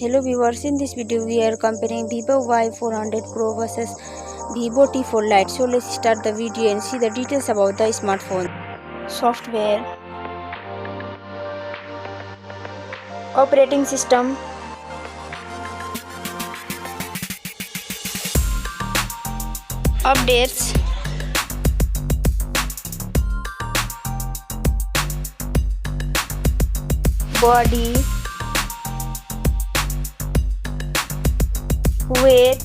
Hello viewers, in this video we are comparing Vivo Y400 Pro versus Vivo T4 Lite. So let's start the video and see the details about the smartphone. Software, operating system, updates, body, weight,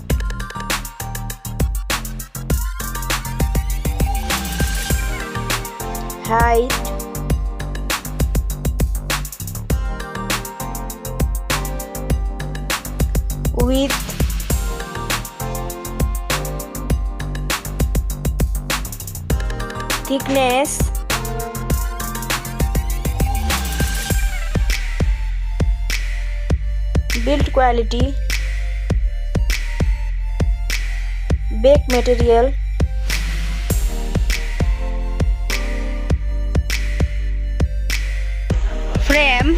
height, width, thickness, build quality, back material, frame,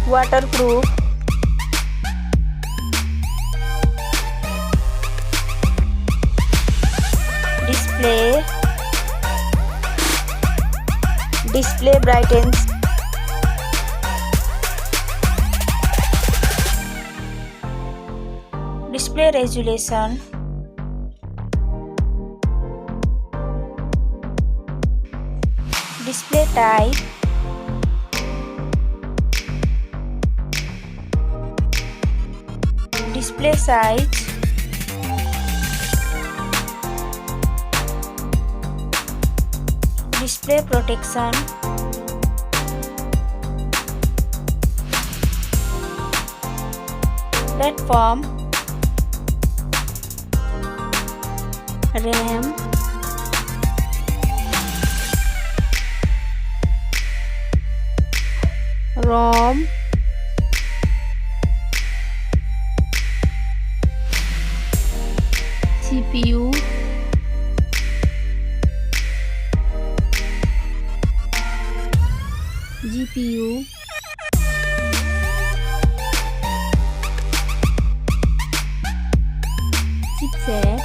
waterproof, display brightens, display resolution, display type, display size, display protection, platform, RAM, ROM, CPU, GPU, chipset,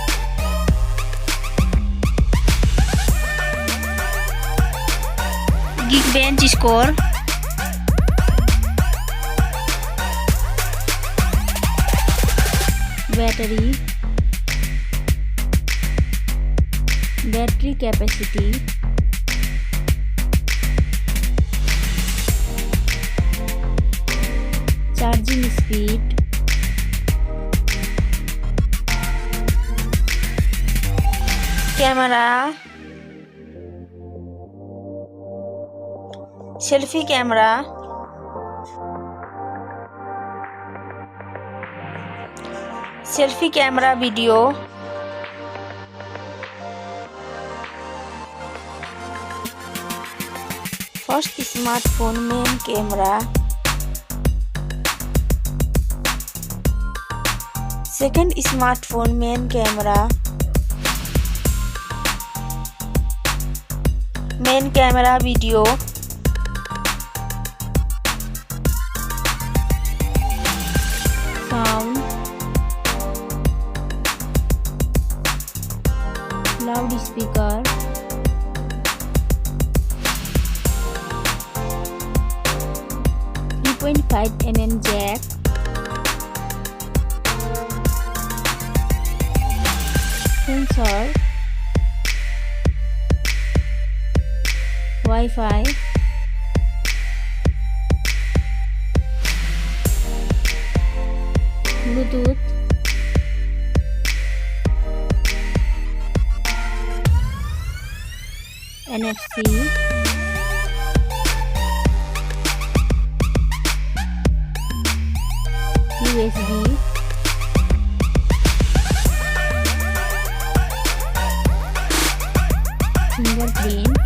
Geekbench Score, battery capacity, charging speed, camera, selfie camera, selfie camera video, first smartphone main camera, second smartphone main camera, main camera video, sound, loudspeaker, .5mm jack, sensor, Wi-Fi, Bluetooth, NFC, USB, fingerprint,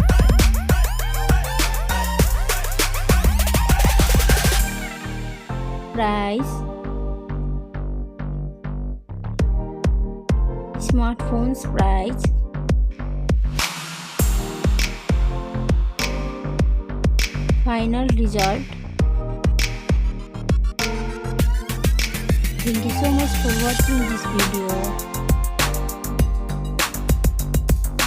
price, smartphone's price, final result. Thank you so much for watching this video.